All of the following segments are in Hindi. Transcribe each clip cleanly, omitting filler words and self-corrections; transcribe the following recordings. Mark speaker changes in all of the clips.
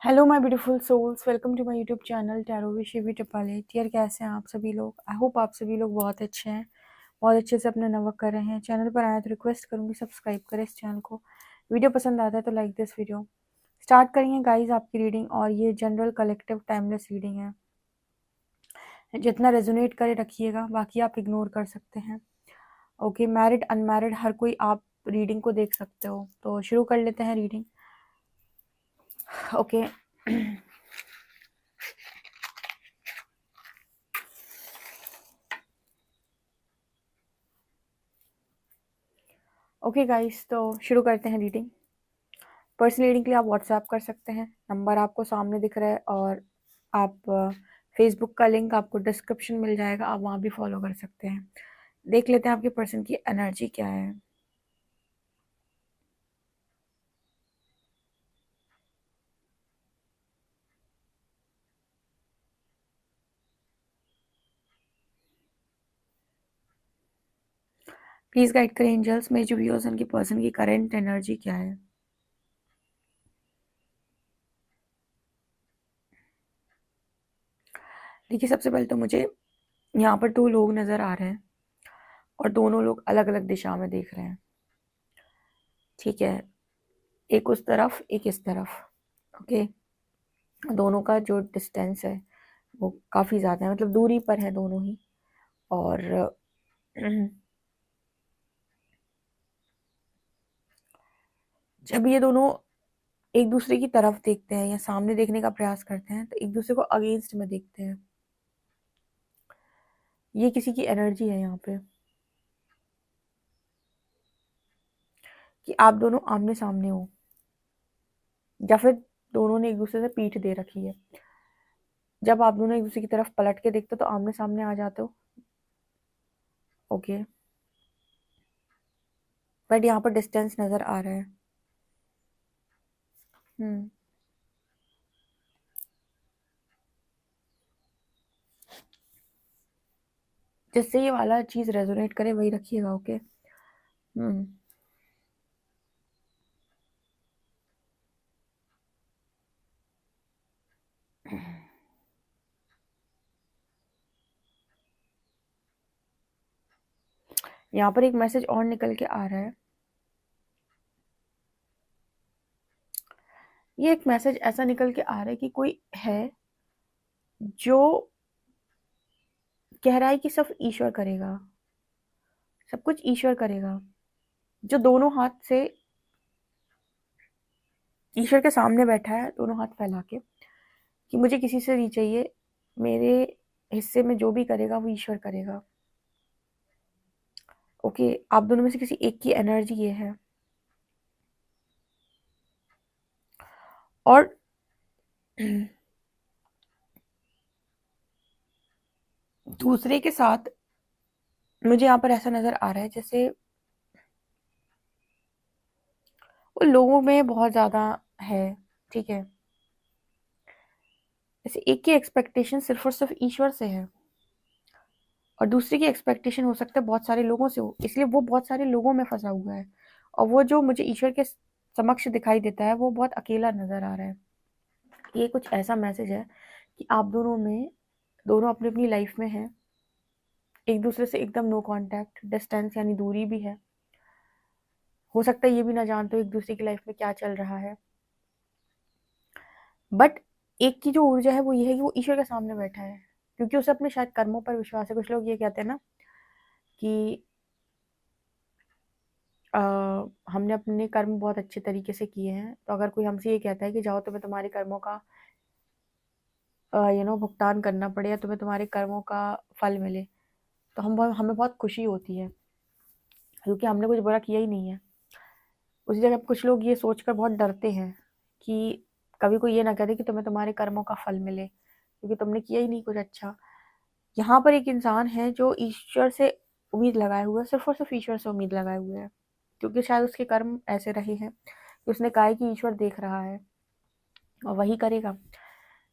Speaker 1: Hello my beautiful souls, welcome to my YouTube channel tarot with Shivi Tipale. यार कैसे हैं आप सभी लोग? आई होप आप सभी लोग बहुत अच्छे हैं, बहुत अच्छे से अपना नवर्क कर रहे हैं। चैनल पर आए तो रिक्वेस्ट करूंगी सब्सक्राइब करें इस चैनल को। वीडियो पसंद आता है तो लाइक दिस वीडियो। स्टार्ट करेंगे गाइज आपकी रीडिंग, और ये जनरल कलेक्टिव टाइमलेस रीडिंग है। जितना रेजोनेट करे रखिएगा, बाकी आप इग्नोर कर सकते हैं। ओके, मैरिड अनमैरिड हर कोई आप रीडिंग को देख सकते हो। तो शुरू कर लेते हैं रीडिंग। ओके ओके गाइस, तो शुरू करते हैं रीडिंग। पर्सनल रीडिंग के लिए आप व्हाट्सएप कर सकते हैं, नंबर आपको सामने दिख रहा है। और आप फेसबुक का लिंक आपको डिस्क्रिप्शन मिल जाएगा, आप वहाँ भी फॉलो कर सकते हैं। देख लेते हैं आपके पर्सन की एनर्जी क्या है। प्लीज गाइड करें एंजल्स, मेरे जो व्यूअर्स हैं उनकी पर्सन की करंट एनर्जी क्या है। देखिए, सबसे पहले तो मुझे यहाँ पर 2 लोग नज़र आ रहे हैं और दोनों लोग अलग अलग दिशा में देख रहे हैं। ठीक है, एक उस तरफ एक इस तरफ। ओके, दोनों का जो डिस्टेंस है वो काफ़ी ज़्यादा है, मतलब दूरी पर है दोनों ही। और जब ये दोनों एक दूसरे की तरफ देखते हैं या सामने देखने का प्रयास करते हैं तो एक दूसरे को अगेंस्ट में देखते हैं। ये किसी की एनर्जी है यहाँ पे कि आप दोनों आमने सामने हो, या फिर दोनों ने एक दूसरे से पीठ दे रखी है। जब आप दोनों एक दूसरे की तरफ पलट के देखते हो तो आमने सामने आ जाते हो। ओके, बट यहाँ पर डिस्टेंस नजर आ रहा है। हम्म जिससे ये वाला चीज रेजोनेट करे वही रखिएगा। ओके। हम्म यहाँ पर एक मैसेज और निकल के आ रहा है। ये एक मैसेज ऐसा निकल के आ रहा है कि कोई है जो कह रहा है कि सब ईश्वर करेगा, सब कुछ ईश्वर करेगा। जो दोनों हाथ से ईश्वर के सामने बैठा है, दोनों हाथ फैला के, कि मुझे किसी से नहीं चाहिए, मेरे हिस्से में जो भी करेगा वो ईश्वर करेगा। ओके, आप दोनों में से किसी एक की एनर्जी ये है। और दूसरे के साथ मुझे यहाँ पर ऐसा नजर आ रहा है जैसे वो लोगों में बहुत ज्यादा है। ठीक है, जैसे एक की एक्सपेक्टेशन सिर्फ और सिर्फ ईश्वर से है और दूसरे की एक्सपेक्टेशन हो सकता है बहुत सारे लोगों से हो, इसलिए वो बहुत सारे लोगों में फंसा हुआ है। और वो जो मुझे ईश्वर के समक्ष दिखाई देता है वो बहुत अकेला नजर आ रहा है। ये कुछ ऐसा मैसेज है कि आप दोनों में, दोनों अपनी अपनी लाइफ में हैं, एक दूसरे से एकदम नो कांटेक्ट, डिस्टेंस यानी दूरी भी है। हो सकता है ये भी ना जानते हो एक दूसरे की लाइफ में क्या चल रहा है। बट एक की जो ऊर्जा है वो ये है कि वो ईश्वर के सामने बैठा है, क्योंकि उसे अपने शायद कर्मों पर विश्वास है। कुछ लोग ये कहते हैं ना कि अ, हमने अपने कर्म बहुत अच्छे तरीके से किए हैं, तो अगर कोई हमसे ये कहता है कि जाओ तुम्हें तुम्हारे कर्मों का भुगतान करना पड़े या तुम्हें तुम्हारे कर्मों का फल मिले, तो हमें बहुत खुशी होती है, क्योंकि हमने कुछ बुरा किया ही नहीं है। उसी जगह पे कुछ लोग ये सोचकर बहुत डरते हैं कि कभी कोई ये ना करे कि तुम्हें तुम्हारे कर्मों का फल मिले, क्योंकि तुमने किया ही नहीं कुछ अच्छा। यहाँ पर एक इंसान है जो ईश्वर से उम्मीद लगाए हुए है, सिर्फ और सिर्फ ईश्वर से उम्मीद लगाए हुए है, क्योंकि शायद उसके कर्म ऐसे रहे हैं कि उसने कहा है कि ईश्वर देख रहा है और वही करेगा।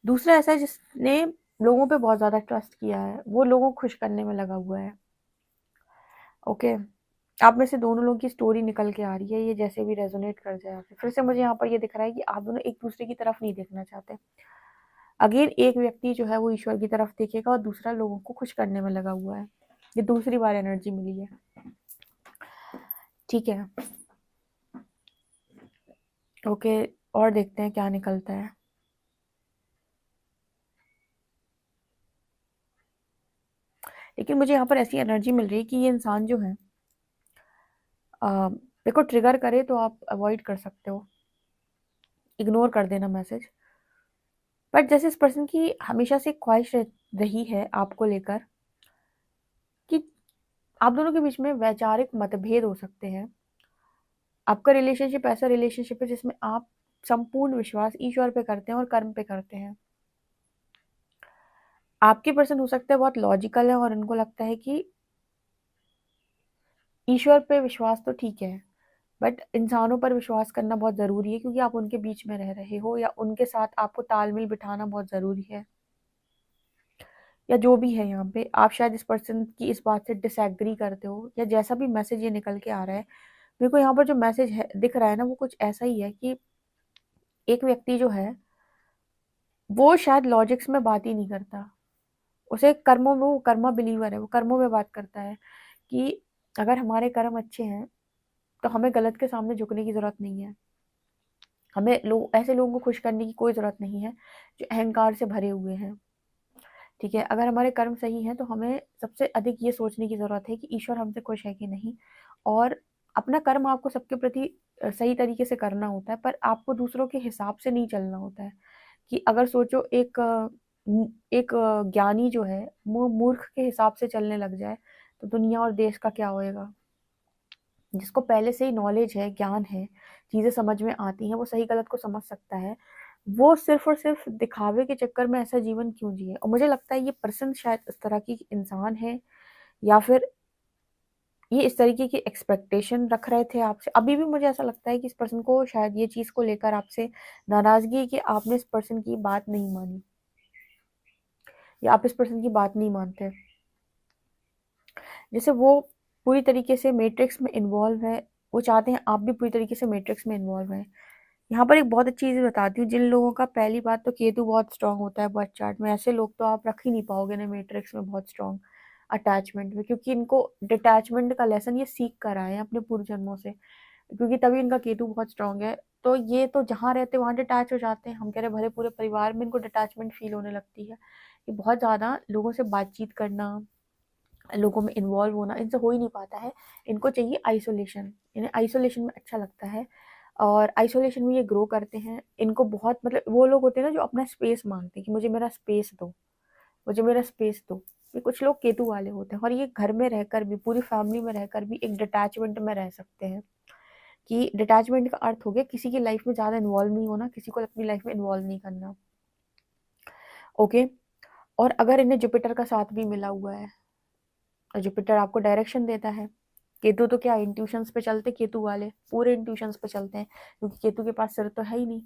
Speaker 1: दूसरा ऐसा है जिसने लोगों पे बहुत ज़्यादा ट्रस्ट किया है, वो लोगों को खुश करने में लगा हुआ है। ओके, आप में से दोनों लोगों की स्टोरी निकल के आ रही है, ये जैसे भी रेजोनेट कर जाए आपसे। फिर से मुझे यहाँ पर ये दिख रहा है कि आप दोनों एक दूसरे की तरफ नहीं देखना चाहते। अगेन एक व्यक्ति जो है वो ईश्वर की तरफ देखेगा और दूसरा लोगों को खुश करने में लगा हुआ है। ये दूसरी बार एनर्जी मिली है, ठीक है। ओके, और देखते हैं क्या निकलता है। लेकिन मुझे यहाँ पर ऐसी एनर्जी मिल रही है कि ये इंसान जो है देखो ट्रिगर करे तो आप अवॉइड कर सकते हो, इग्नोर कर देना मैसेज। बट जैसे इस पर्सन की हमेशा से ख्वाहिश रही है आपको लेकर कि आप दोनों के बीच में वैचारिक मतभेद हो सकते हैं। आपका रिलेशनशिप ऐसा रिलेशनशिप है जिसमें आप संपूर्ण विश्वास ईश्वर पे करते हैं और कर्म पे करते हैं। आपके पर्सन हो सकता है बहुत लॉजिकल है और उनको लगता है कि ईश्वर पे विश्वास तो ठीक है, बट इंसानों पर विश्वास करना बहुत ज़रूरी है, क्योंकि आप उनके बीच में रह रहे हो या उनके साथ आपको तालमेल बिठाना बहुत ज़रूरी है। या जो भी है यहाँ पे आप शायद इस पर्सन की इस बात से डिसएग्री करते हो, या जैसा भी मैसेज ये निकल के आ रहा है, मेरे को यहाँ पर जो मैसेज है दिख रहा है ना, वो कुछ ऐसा ही है कि एक व्यक्ति जो है वो शायद लॉजिक्स में बात ही नहीं करता। उसे कर्मों में, वो कर्मा बिलीवर है, वो कर्मों में बात करता है कि अगर हमारे कर्म अच्छे हैं तो हमें गलत के सामने झुकने की ज़रूरत नहीं है। हमें लोग, ऐसे लोगों को खुश करने की कोई ज़रूरत नहीं है जो अहंकार से भरे हुए हैं, ठीक है। अगर हमारे कर्म सही हैं तो हमें सबसे अधिक ये सोचने की ज़रूरत है कि ईश्वर हमसे खुश है कि नहीं। और अपना कर्म आपको सबके प्रति सही तरीके से करना होता है, पर आपको दूसरों के हिसाब से नहीं चलना होता है। कि अगर सोचो एक ज्ञानी जो है वो मूर्ख के हिसाब से चलने लग जाए तो दुनिया और देश का क्या होएगा। जिसको पहले से ही नॉलेज है, ज्ञान है, चीज़ें समझ में आती हैं, वो सही गलत को समझ सकता है। वो सिर्फ और सिर्फ दिखावे के चक्कर में ऐसा जीवन क्यों जिए। और मुझे लगता है ये पर्सन शायद इस तरह की इंसान है, या फिर ये इस तरीके की एक्सपेक्टेशन रख रहे थे आपसे। अभी भी मुझे ऐसा लगता है कि इस पर्सन को शायद ये चीज़ को लेकर आपसे नाराज़गी है कि आपने इस पर्सन की बात नहीं मानी, या आप इस पर्सन की बात नहीं मानते। जैसे वो पूरी तरीके से मैट्रिक्स में इन्वॉल्व है, वो चाहते हैं आप भी पूरी तरीके से मैट्रिक्स में इन्वॉल्व हैं। यहाँ पर एक बहुत अच्छी चीज़ बताती हूँ, जिन लोगों का पहली बात तो केतु बहुत स्ट्रांग होता है बर्थ चार्ट में, ऐसे लोग तो आप रख ही नहीं पाओगे ना मैट्रिक्स में बहुत स्ट्रांग अटैचमेंट में, क्योंकि इनको डिटैचमेंट का लेसन ये सीख कर आए हैं अपने पूर्व जन्मों से, क्योंकि तभी इनका केतु बहुत स्ट्रांग है। तो ये तो जहाँ रहते वहाँ डिटैच हो जाते हैं। हम कह रहे भरे पूरे परिवार में इनको डिटैचमेंट फील होने लगती है। ये बहुत ज़्यादा लोगों से बातचीत करना, लोगों में इन्वॉल्व होना इनसे हो ही नहीं पाता है। इनको चाहिए आइसोलेशन, इन्हें आइसोलेशन में अच्छा लगता है और आइसोलेशन में ये ग्रो करते हैं। इनको बहुत, मतलब वो लोग होते हैं ना जो अपना स्पेस मांगते हैं कि मुझे मेरा स्पेस दो, मुझे मेरा स्पेस दो। ये कुछ लोग केतु वाले होते हैं और ये घर में रहकर भी, पूरी फैमिली में रहकर भी एक डिटैचमेंट में रह सकते हैं। कि डिटैचमेंट का अर्थ हो गया किसी की लाइफ में ज़्यादा इन्वॉल्व नहीं होना, किसी को अपनी लाइफ में इन्वॉल्व नहीं करना। ओके, और अगर इन्हें जुपिटर का साथ भी मिला हुआ है, और जुपिटर आपको डायरेक्शन देता है। केतु तो क्या इंट्यूशंस पे चलते, केतु वाले पूरे इंट्यूशंस पे चलते हैं, क्योंकि केतु के पास सिर तो है ही नहीं,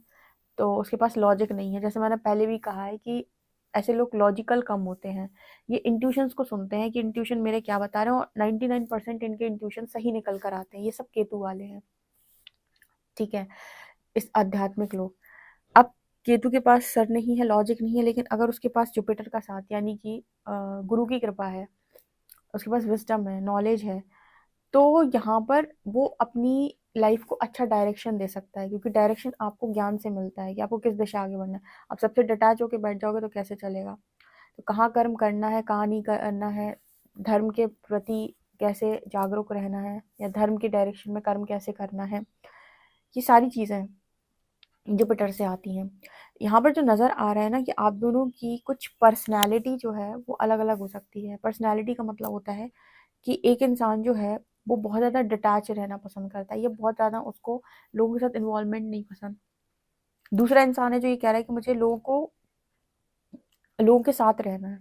Speaker 1: तो उसके पास लॉजिक नहीं है। जैसे मैंने पहले भी कहा है कि ऐसे लोग लॉजिकल कम होते हैं, ये इंट्यूशंस को सुनते हैं कि इंट्यूशन मेरे क्या बता रहे हैं, और 99% इनके इंट्यूशन सही निकल कर आते हैं। ये सब केतु वाले हैं, ठीक है, इस आध्यात्मिक लोग। अब केतु के पास सर नहीं है, लॉजिक नहीं है, लेकिन अगर उसके पास जुपिटर का साथ यानी कि गुरु की कृपा है, उसके पास विजडम है, नॉलेज है, तो यहाँ पर वो अपनी लाइफ को अच्छा डायरेक्शन दे सकता है, क्योंकि डायरेक्शन आपको ज्ञान से मिलता है कि आपको किस दिशा आगे बढ़ना है। आप सबसे डिटैच होकर बैठ जाओगे तो कैसे चलेगा। तो कहाँ कर्म करना है, कहाँ नहीं करना है, धर्म के प्रति कैसे जागरूक रहना है, या धर्म की डायरेक्शन में कर्म कैसे करना है, ये सारी चीज़ें जुपिटर से आती हैं। यहाँ पर जो नज़र आ रहा है ना कि आप दोनों की कुछ पर्सनैलिटी जो है वो अलग अलग हो सकती है। पर्सनैलिटी का मतलब होता है कि एक इंसान जो है वो बहुत ज़्यादा डिटैच रहना पसंद करता है, ये बहुत ज़्यादा उसको लोगों के साथ इन्वॉल्वमेंट नहीं पसंद। दूसरा इंसान है जो ये कह रहा है कि मुझे लोगों के साथ रहना है।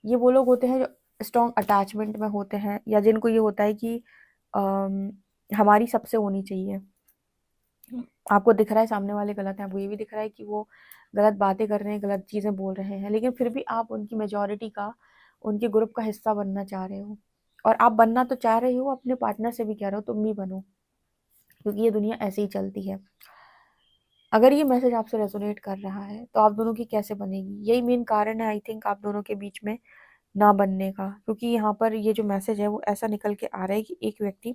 Speaker 1: ये वो लोग होते हैं जो स्ट्रॉन्ग अटैचमेंट में होते हैं, या जिनको ये होता है कि हमारी सबसे होनी चाहिए। आपको दिख रहा है सामने वाले गलत हैं, आपको ये भी दिख रहा है कि वो गलत बातें कर रहे हैं, गलत चीज़ें बोल रहे हैं, लेकिन फिर भी आप उनकी मेजॉरिटी का, उनके ग्रुप का हिस्सा बनना चाह रहे हो। और आप बनना तो चाह रहे हो, अपने पार्टनर से भी कह रहे हो तुम भी बनो, क्योंकि ये दुनिया ऐसे ही चलती है। अगर ये मैसेज आपसे रेजोनेट कर रहा है तो आप दोनों की कैसे बनेगी, यही मेन कारण है आई थिंक आप दोनों के बीच में ना बनने का। क्योंकि यहाँ पर ये जो मैसेज है वो ऐसा निकल के आ रहा है कि एक व्यक्ति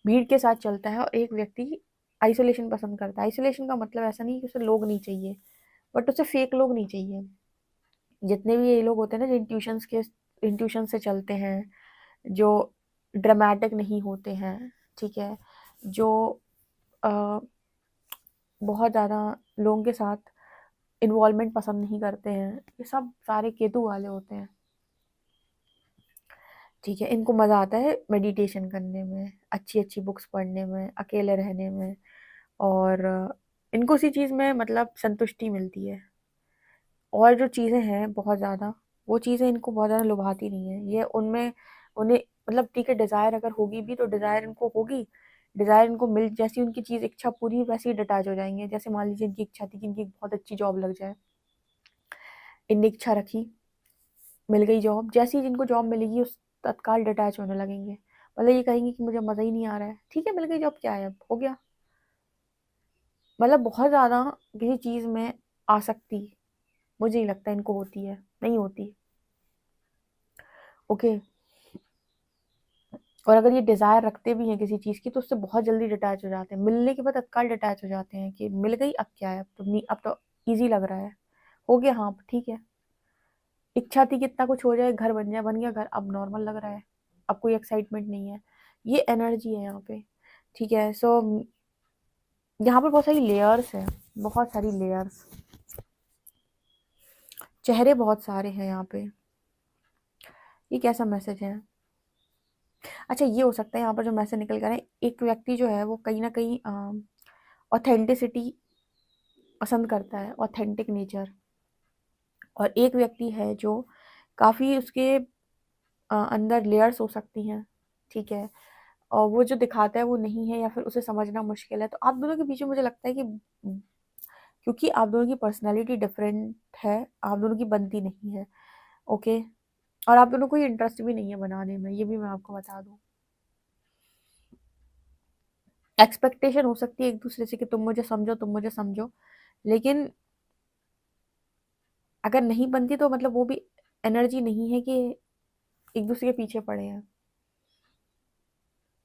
Speaker 1: भीड़ के साथ चलता है और एक व्यक्ति आइसोलेशन पसंद करता है। आइसोलेशन का मतलब ऐसा नहीं कि उसे लोग नहीं चाहिए, बट उसे फेक लोग नहीं चाहिए। जितने भी ये लोग होते हैं ना जो इंट्यूशन से चलते हैं, जो ड्रामेटिक नहीं होते हैं, ठीक है, जो अ, बहुत ज़्यादा लोगों के साथ इन्वॉल्वमेंट पसंद नहीं करते हैं, ये सब सारे केतु वाले होते हैं। ठीक है, इनको मज़ा आता है मेडिटेशन करने में, अच्छी अच्छी बुक्स पढ़ने में, अकेले रहने में, और इनको उसी चीज़ में मतलब संतुष्टि मिलती है। और जो चीज़ें हैं बहुत ज़्यादा, वो चीज़ें इनको बहुत ज़्यादा लुभाती नहीं है। ये उनमें उन्हें मतलब ठीक है, डिज़ायर अगर होगी भी तो डिज़ायर इनको होगी, डिज़ायर इनको मिल, जैसी उनकी चीज़ इच्छा पूरी हुई, वैसे ही डिटैच हो जाएंगे। जैसे मान लीजिए इनकी इच्छा थी कि इनकी एक बहुत अच्छी जॉब लग जाए, इनने इच्छा रखी, मिल गई जॉब, जैसे ही जिनको जॉब मिलेगी उस तत्काल डिटैच होने लगेंगे। मतलब ये कहेंगे कि मुझे मज़ा ही नहीं आ रहा है, ठीक है मिल गई जॉब, क्या है अब हो गया। मतलब बहुत ज़्यादा किसी चीज़ में आसक्ति मुझे नहीं लगता इनको होती है, नहीं होती। ओके, और अगर ये डिज़ायर रखते भी हैं किसी चीज़ की तो उससे बहुत जल्दी डिटैच हो जाते हैं, मिलने के बाद तत्काल डिटैच हो जाते हैं कि मिल गई अब क्या है, अब तो नहीं, अब तो ईजी लग रहा है, हो गया, हाँ ठीक है। इच्छा थी कितना कुछ हो जाए, घर बन जाए, बन गया घर, अब नॉर्मल लग रहा है, अब कोई एक्साइटमेंट नहीं है। ये एनर्जी है यहाँ पे। ठीक है, सो यहाँ पर बहुत सारी लेयर्स है, बहुत सारी लेयर्स, चेहरे बहुत सारे हैं यहाँ पे। ये कैसा मैसेज है? अच्छा, ये हो सकता है यहाँ पर जो मैसेज निकल कर है, एक व्यक्ति जो है वो कहीं ना कहीं ऑथेंटिसिटी पसंद करता है, ऑथेंटिक नेचर। और एक व्यक्ति है जो काफ़ी उसके अंदर लेयर्स हो सकती हैं, ठीक है, और वो जो दिखाता है वो नहीं है, या फिर उसे समझना मुश्किल है। तो आप दोनों के बीच में मुझे लगता है कि क्योंकि आप दोनों की पर्सनैलिटी डिफरेंट है, आप दोनों की बनती नहीं है। ओके, और आप दोनों को ये इंटरेस्ट भी नहीं है बनाने में, ये भी मैं आपको बता दूँ। एक्सपेक्टेशन हो सकती है एक दूसरे से कि तुम मुझे समझो, तुम मुझे समझो, लेकिन अगर नहीं बनती तो मतलब वो भी एनर्जी नहीं है कि एक दूसरे के पीछे पड़े हैं।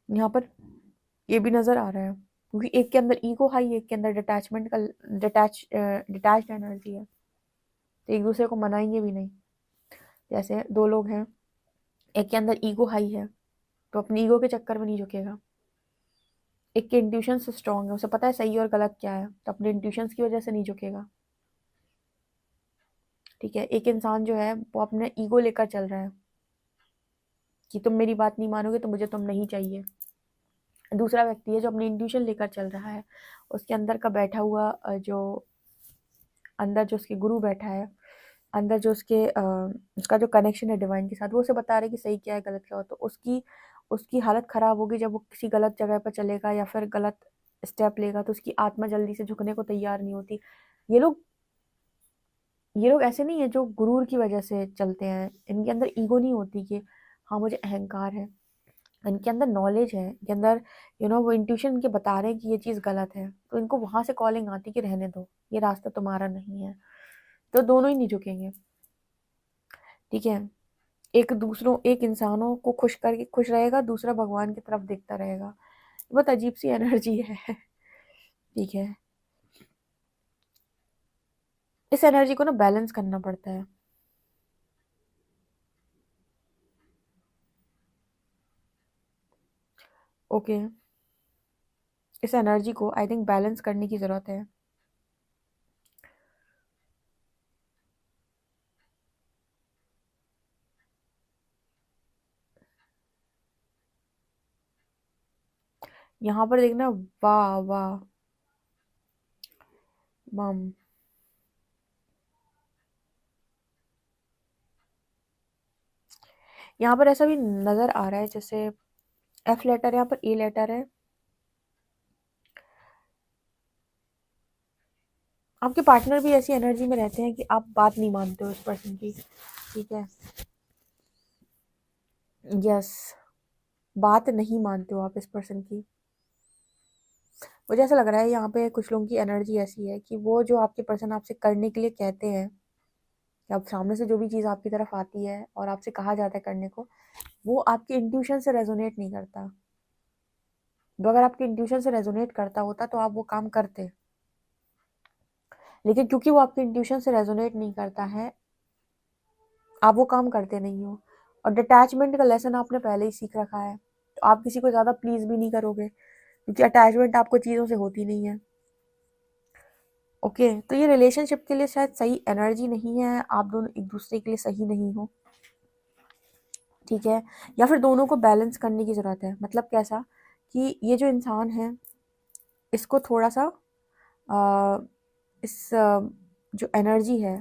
Speaker 1: यहाँ पर ये भी नज़र आ रहा है, क्योंकि एक के अंदर ईगो हाई, एक के अंदर डिटैचमेंट का डिटैच्ड एनर्जी है, तो एक दूसरे को मनाएंगे भी नहीं। जैसे दो लोग हैं, एक के अंदर ईगो हाई है तो अपनी ईगो के चक्कर में नहीं झुकेगा, एक के इंट्यूशन से स्ट्रांग है, उसे पता है सही और गलत क्या है, तो अपने इंट्यूशंस की वजह से नहीं झुकेगा। ठीक है, एक इंसान जो है वो अपने ईगो लेकर चल रहा है कि तुम मेरी बात नहीं मानोगे तो मुझे तुम नहीं चाहिए। दूसरा व्यक्ति है जो अपनी इंट्यूशन लेकर चल रहा है, उसके अंदर का बैठा हुआ जो अंदर जो उसके गुरु बैठा है, अंदर जो उसका जो कनेक्शन है डिवाइन के साथ, वो उसे बता रहा है कि सही क्या है गलत क्या हो। तो उसकी उसकी हालत ख़राब होगी जब वो किसी गलत जगह पर चलेगा या फिर गलत स्टेप लेगा, तो उसकी आत्मा जल्दी से झुकने को तैयार नहीं होती। ये लोग ये लोग ऐसे नहीं है जो गुरूर की वजह से चलते हैं, इनके अंदर ईगो नहीं होती कि हाँ मुझे अहंकार है, इनके अंदर नॉलेज है, इनके अंदर वो इंट्यूशन इनके बता रहे हैं कि ये चीज़ गलत है, तो इनको वहां से कॉलिंग आती कि रहने दो, ये रास्ता तुम्हारा नहीं है। तो दोनों ही नहीं झुकेंगे। ठीक है, एक इंसानों को खुश करके खुश रहेगा, दूसरा भगवान की तरफ देखता रहेगा। बहुत अजीब सी एनर्जी है। ठीक है, इस एनर्जी को ना बैलेंस करना पड़ता है। ओके, इस एनर्जी को आई थिंक बैलेंस करने की ज़रूरत है। यहाँ पर देखना, वाह वाह, मम, यहाँ पर ऐसा भी नज़र आ रहा है जैसे एफ लेटर है, यहाँ पर ए लेटर है। आपके पार्टनर भी ऐसी एनर्जी में रहते हैं कि आप बात नहीं मानते हो उस पर्सन की। ठीक है, यस, बात नहीं मानते हो आप इस पर्सन की। मुझे ऐसा लग रहा है यहाँ पे कुछ लोगों की एनर्जी ऐसी है कि वो जो आपके पर्सन आपसे करने के लिए कहते हैं, कि आप सामने से जो भी चीज़ आपकी तरफ आती है और आपसे कहा जाता है करने को, वो आपके इंट्यूशन से रेजोनेट नहीं करता। तो अगर आपके इंट्यूशन से रेजोनेट करता होता तो आप वो काम करते, लेकिन क्योंकि वो आपके इंट्यूशन से रेजोनेट नहीं करता है, आप वो काम करते नहीं हो। और डिटैचमेंट का लेसन आपने पहले ही सीख रखा है, तो आप किसी को ज़्यादा प्लीज़ भी नहीं करोगे, क्योंकि अटैचमेंट आपको चीज़ों से होती नहीं है। ओके, तो ये रिलेशनशिप के लिए शायद सही एनर्जी नहीं है, आप दोनों एक दूसरे के लिए सही नहीं हो, ठीक है। या फिर दोनों को बैलेंस करने की ज़रूरत है। मतलब कैसा, कि ये जो इंसान है इसको थोड़ा सा इस जो एनर्जी है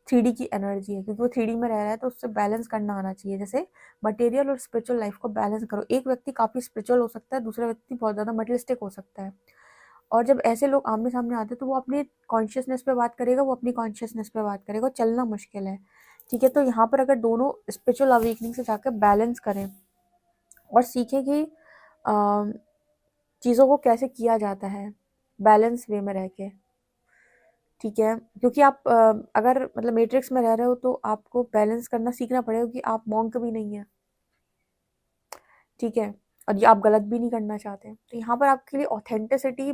Speaker 1: 3D की एनर्जी है, क्योंकि वो 3D में रह रहा है, तो उससे बैलेंस करना आना चाहिए। जैसे मटेरियल और स्पिरिचुअल लाइफ को बैलेंस करो। एक व्यक्ति काफ़ी स्पिरिचुअल हो सकता है, दूसरा व्यक्ति बहुत ज़्यादा मटेरियलिस्टिक हो सकता है, और जब ऐसे लोग आमने सामने आते हैं तो वो अपने कॉन्शियसनेस पे बात करेगा, वो अपनी कॉन्शियसनेस पे बात करेगा, चलना मुश्किल है, ठीक है। तो यहाँ पर अगर दोनों स्पिरिचुअल अवेकनिंग से जाकर बैलेंस करें और सीखें कि चीज़ों को कैसे किया जाता है बैलेंस वे में रह के, ठीक है। क्योंकि आप अगर मतलब मैट्रिक्स में रह रहे हो तो आपको बैलेंस करना सीखना पड़ेगा, कि आप मॉन्क भी नहीं है, ठीक है, और ये आप गलत भी नहीं करना चाहते। तो यहाँ पर आपके लिए ऑथेंटिसिटी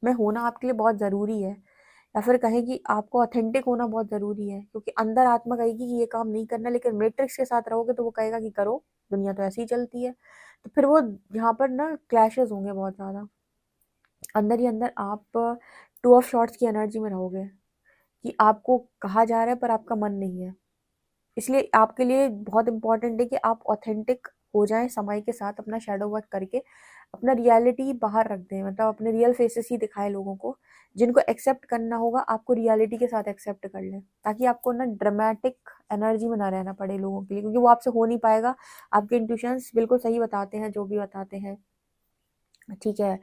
Speaker 1: में होना आपके लिए बहुत ज़रूरी है, या फिर कहें कि आपको ऑथेंटिक होना बहुत ज़रूरी है, क्योंकि अंदर आत्मा कहेगी कि ये काम नहीं करना, लेकिन मैट्रिक्स के साथ रहोगे तो वो कहेगा कि करो, दुनिया तो ऐसे ही चलती है। तो फिर वो यहाँ पर ना क्लैशेस होंगे बहुत ज़्यादा, अंदर ही अंदर आप 2 ऑफ शॉर्ट्स की एनर्जी में रहोगे, कि आपको कहा जा रहा है पर आपका मन नहीं है। इसलिए आपके लिए बहुत इंपॉर्टेंट है कि आप ऑथेंटिक हो जाएं समय के साथ, अपना शैडो वर्क करके अपना रियलिटी बाहर रख दें, मतलब अपने रियल फेसेस ही दिखाएं लोगों को। जिनको एक्सेप्ट करना होगा आपको रियलिटी के साथ एक्सेप्ट कर लें, ताकि आपको ना ड्रामेटिक एनर्जी में ना रहना पड़े लोगों के लिए, क्योंकि वो आपसे हो नहीं पाएगा। आपके इंट्यूशंस बिल्कुल सही बताते हैं जो भी बताते हैं, ठीक है।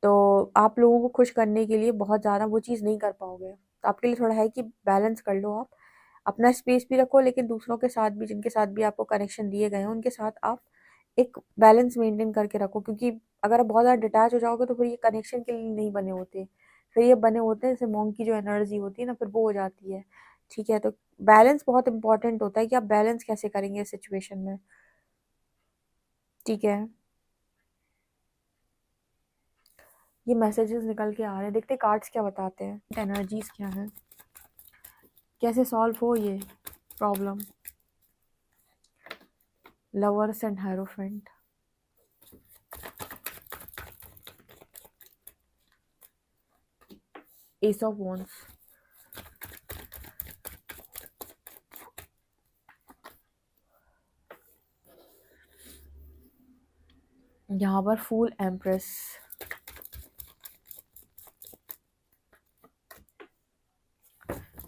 Speaker 1: तो आप लोगों को खुश करने के लिए बहुत ज़्यादा वो चीज़ नहीं कर पाओगे, तो आपके लिए थोड़ा है कि बैलेंस कर लो आप, अपना स्पेस भी रखो, लेकिन दूसरों के साथ भी, जिनके साथ भी आपको कनेक्शन दिए गए हैं उनके साथ आप एक बैलेंस मेंटेन करके रखो। क्योंकि अगर आप बहुत ज़्यादा डिटैच हो जाओगे तो फिर ये कनेक्शन के लिए नहीं बने होते, फिर ये बने होते हैं जैसे मॉन्क की जो एनर्जी होती है ना, फिर वो हो जाती है, ठीक है। तो बैलेंस बहुत इंपॉर्टेंट होता है कि आप बैलेंस कैसे करेंगे इस सिचुएशन में, ठीक है। ये मैसेजेस निकल के आ रहे हैं, देखते कार्ड्स क्या बताते हैं, एनर्जीज क्या है, कैसे सॉल्व हो ये problem. Lovers and hierophant, ace of wands, यहाँ पर fool empress,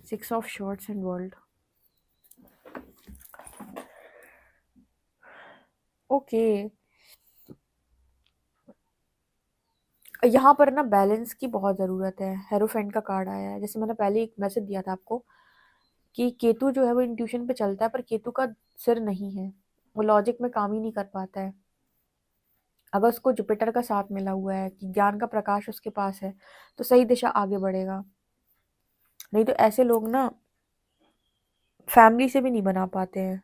Speaker 1: 6 of swords and world. Okay, यहाँ पर ना बैलेंस की बहुत ज़रूरत है। हेरोफेंट का कार्ड आया है, जैसे मैंने पहले एक मैसेज दिया था आपको कि केतु जो है वो इंट्यूशन पे चलता है, पर केतु का सिर नहीं है, वो लॉजिक में काम ही नहीं कर पाता है। अगर उसको जुपिटर का साथ मिला हुआ है कि ज्ञान का प्रकाश उसके पास है, तो सही दिशा आगे बढ़ेगा। नहीं तो ऐसे लोग ना फैमिली से भी नहीं बना पाते हैं,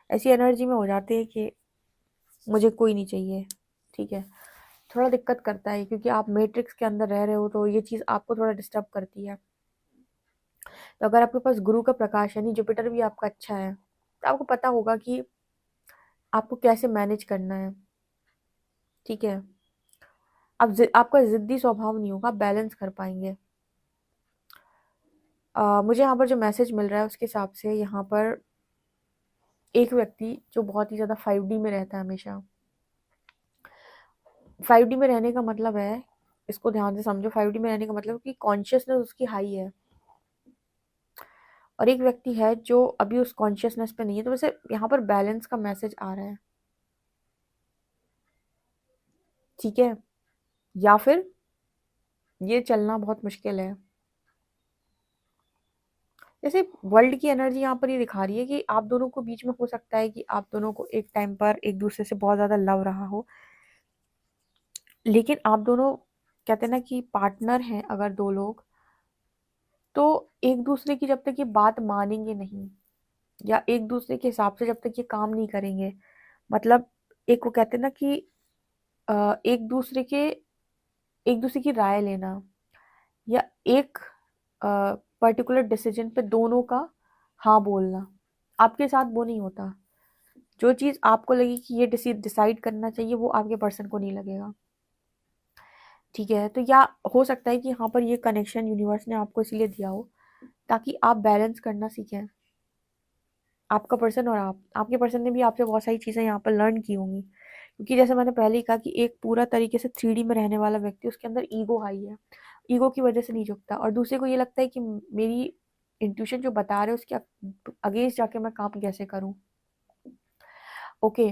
Speaker 1: ऐसी एनर्जी में हो जाते हैं कि मुझे कोई नहीं चाहिए, ठीक है। थोड़ा दिक्कत करता है, क्योंकि आप मैट्रिक्स के अंदर रह रहे हो, तो ये चीज़ आपको थोड़ा डिस्टर्ब करती है। तो अगर आपके पास गुरु का प्रकाश यानी जुपिटर भी आपका अच्छा है, तो आपको पता होगा कि आपको कैसे मैनेज करना है, ठीक है। आपका जिद्दी स्वभाव नहीं होगा, आप बैलेंस कर पाएंगे। मुझे यहाँ पर जो मैसेज मिल रहा है उसके हिसाब से यहाँ पर एक व्यक्ति जो बहुत ही ज़्यादा 5D में रहता है हमेशा। 5D में रहने का मतलब है, इसको ध्यान से समझो, 5D में रहने का मतलब कि कॉन्शियसनेस उसकी हाई है, और एक व्यक्ति है जो अभी उस कॉन्शियसनेस पे नहीं है। तो वैसे यहाँ पर बैलेंस का मैसेज आ रहा है, ठीक है। या फिर ये चलना बहुत मुश्किल है, जैसे वर्ल्ड की एनर्जी यहाँ पर ये दिखा रही है कि आप दोनों को बीच में हो सकता है कि आप दोनों को एक टाइम पर एक दूसरे से बहुत ज़्यादा लव रहा हो, लेकिन आप दोनों कहते हैं ना कि पार्टनर हैं अगर दो लोग, तो एक दूसरे की जब तक ये बात मानेंगे नहीं या एक दूसरे के हिसाब से जब तक ये काम नहीं करेंगे, मतलब एक वो कहते हैं ना कि एक दूसरे के एक दूसरे की राय लेना या एक पर्टिकुलर डिसीजन पे दोनों का हाँ बोलना, आपके साथ वो नहीं होता। जो चीज़ आपको लगी कि ये डिसाइड करना चाहिए वो आपके पर्सन को नहीं लगेगा। ठीक है, तो या हो सकता है कि यहाँ पर ये कनेक्शन यूनिवर्स ने आपको इसीलिए दिया हो ताकि आप बैलेंस करना सीखें, आपका पर्सन और आप। आपके पर्सन ने भी आपसे बहुत सारी चीज़ें यहाँ पर लर्न की होंगी, क्योंकि जैसे मैंने पहले ही कहा कि एक पूरा तरीके से 3D में रहने वाला व्यक्ति, उसके अंदर ईगो हाई है, ईगो की वजह से नहीं झुकता और दूसरे को ये लगता है कि मेरी इंट्यूशन जो बता रहे हैं उसके अगेंस्ट जाके मैं काम कैसे करूं। ओके,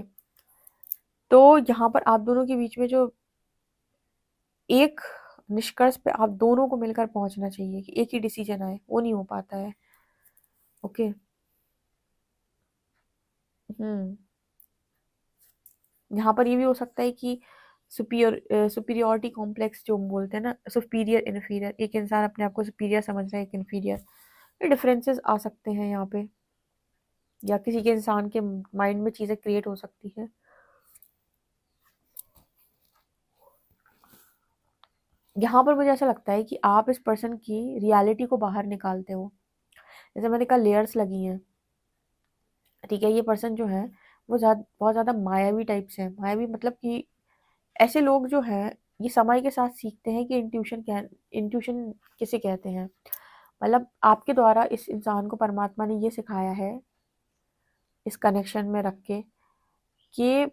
Speaker 1: तो यहाँ पर आप दोनों के बीच में जो एक निष्कर्ष पे आप दोनों को मिलकर पहुंचना चाहिए कि एक ही डिसीजन आए, वो नहीं हो पाता है। ओके। हम्म। यहाँ पर ये भी हो सकता है कि सुपीरियोरिटी कॉम्प्लेक्स जो हम बोलते हैं ना, सुपीरियर इन्फीरियर, एक इंसान अपने आप को सुपीरियर समझ रहा है, एक इन्फीरियर, ये डिफरेंसेस आ सकते हैं यहाँ पे, या किसी के इंसान के माइंड में चीज़ें क्रिएट हो सकती है। यहाँ पर मुझे ऐसा लगता है कि आप इस पर्सन की रियलिटी को बाहर निकालते हो, जैसे मैंने कहा लेयर्स लगी हैं। ठीक है, ये पर्सन जो है वो बहुत ज़्यादा मायावी टाइप से है। मायावी मतलब कि ऐसे लोग जो हैं ये समय के साथ सीखते हैं कि इंट्यूशन किसे कहते हैं। मतलब आपके द्वारा इस इंसान को परमात्मा ने ये सिखाया है इस कनेक्शन में रख के कि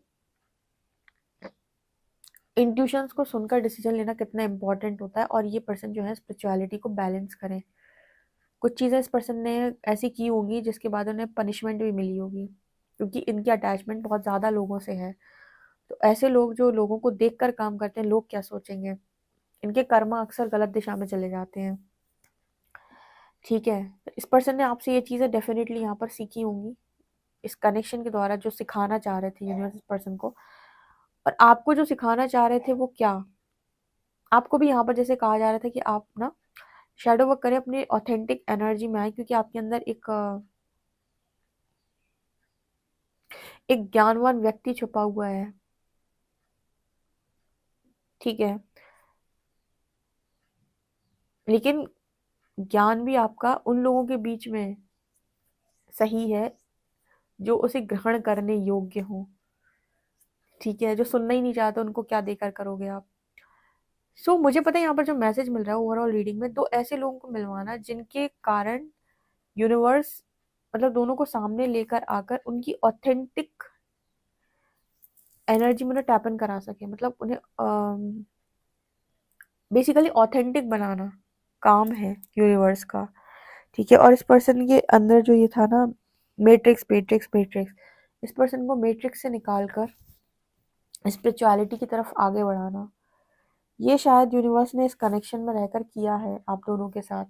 Speaker 1: इंट्यूशंस को सुनकर डिसीजन लेना कितना इंपॉर्टेंट होता है, और ये पर्सन जो है स्पिरिचुअलिटी को बैलेंस करें। कुछ चीज़ें इस पर्सन ने ऐसी की होगी जिसके बाद उन्हें पनिशमेंट भी मिली होगी, क्योंकि इनकी अटैचमेंट बहुत ज़्यादा लोगों से है। तो ऐसे लोग जो लोगों को देख कर काम करते हैं, लोग क्या सोचेंगे, इनके कर्म अक्सर गलत दिशा में चले जाते हैं। ठीक है, तो इस पर्सन ने आपसे ये चीज़ें डेफिनेटली यहाँ पर सीखी होंगी इस कनेक्शन के द्वारा, जो सिखाना चाह रहे थे यूनिवर्स इस पर्सन को। और आपको जो सिखाना चाह रहे थे वो क्या, आपको भी यहाँ पर जैसे कहा जा रहा था कि आप ना शैडो वर्क करें, अपने ऑथेंटिक एनर्जी में आए, क्योंकि आपके अंदर एक ज्ञानवान व्यक्ति छुपा हुआ है। ठीक है, लेकिन ज्ञान भी आपका उन लोगों के बीच में सही है जो उसे ग्रहण करने योग्य हो। ठीक है, जो सुनना ही नहीं चाहते उनको क्या देकर करोगे आप। मुझे पता है यहाँ पर जो मैसेज मिल रहा है ओवरऑल रीडिंग में, तो ऐसे लोगों को मिलवाना जिनके कारण यूनिवर्स मतलब दोनों को सामने लेकर आकर उनकी ऑथेंटिक एनर्जी में ना टैप इन करा सके, मतलब उन्हें बेसिकली ऑथेंटिक बनाना काम है यूनिवर्स का। ठीक है, और इस पर्सन के अंदर जो ये था ना, मैट्रिक्स मैट्रिक्स मैट्रिक्स, इस पर्सन को मैट्रिक्स से निकाल कर स्पिरिचुअलिटी की तरफ आगे बढ़ाना, ये शायद यूनिवर्स ने इस कनेक्शन में रहकर किया है आप दोनों के साथ।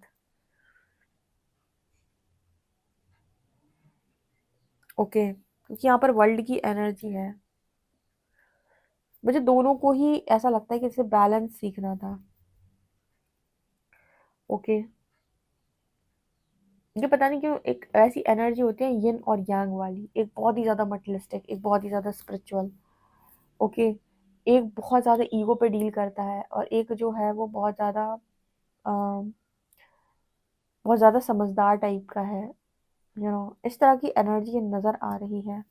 Speaker 1: ओके, क्योंकि यहाँ पर वर्ल्ड की एनर्जी है। मुझे दोनों को ही ऐसा लगता है कि इसे बैलेंस सीखना था। ओके, मुझे पता नहीं क्यों एक ऐसी एनर्जी होती है यिन और यांग वाली, एक बहुत ही ज़्यादा मटेरियलिस्टिक, एक बहुत ही ज़्यादा स्पिरिचुअल। ओके, एक बहुत ज़्यादा ईगो पे डील करता है और एक जो है वो बहुत ज़्यादा समझदार टाइप का है। इस तरह की एनर्जी नज़र आ रही है।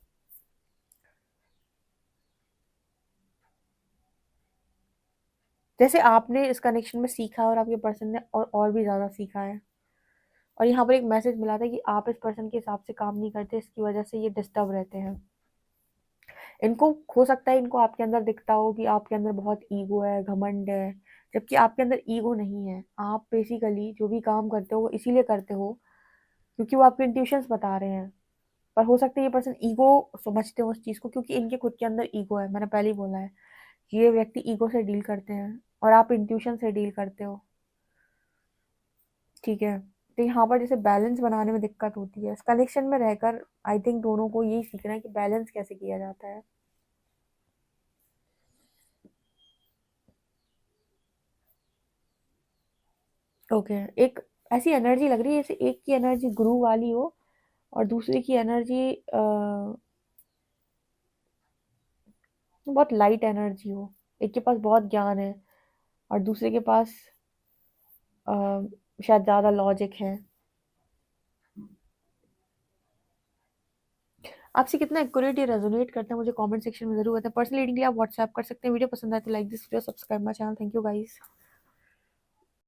Speaker 1: जैसे आपने इस कनेक्शन में सीखा और आपके पर्सन ने और भी ज़्यादा सीखा है, और यहाँ पर एक मैसेज मिला था कि आप इस पर्सन के हिसाब से काम नहीं करते, इसकी वजह से ये डिस्टर्ब रहते हैं। इनको हो सकता है इनको आपके अंदर दिखता हो कि आपके अंदर बहुत ईगो है, घमंड है, जबकि आपके अंदर ईगो नहीं है। आप बेसिकली जो भी काम करते हो वो इसीलिए करते हो क्योंकि वो आपके इंट्यूशंस बता रहे हैं। पर हो सकता है ये पर्सन ईगो समझते हो उस चीज़ को, क्योंकि इनके खुद के अंदर ईगो है। मैंने पहले ही बोला है, ये व्यक्ति ईगो से डील करते हैं और आप इंट्यूशन से डील करते हो। ठीक है, तो यहाँ पर जैसे बैलेंस बनाने में दिक्कत होती है। इस कनेक्शन में रहकर आई थिंक दोनों को यही सीखना है कि बैलेंस कैसे किया जाता है। ओके, एक ऐसी एनर्जी लग रही है जैसे एक की एनर्जी गुरु वाली हो और दूसरे की एनर्जी बहुत लाइट एनर्जी हो। एक के पास बहुत ज्ञान है और दूसरे के पास अ, शायद ज्यादा लॉजिक है। आपसे कितना एक्यूरेट ये रेजोनेट करता है मुझे कमेंट सेक्शन में जरूर बताएं। पर्सनल रीडिंग के लिए आप व्हाट्सएप कर सकते हैं। वीडियो पसंद आए तो like this video, subscribe my channel. Thank you guys.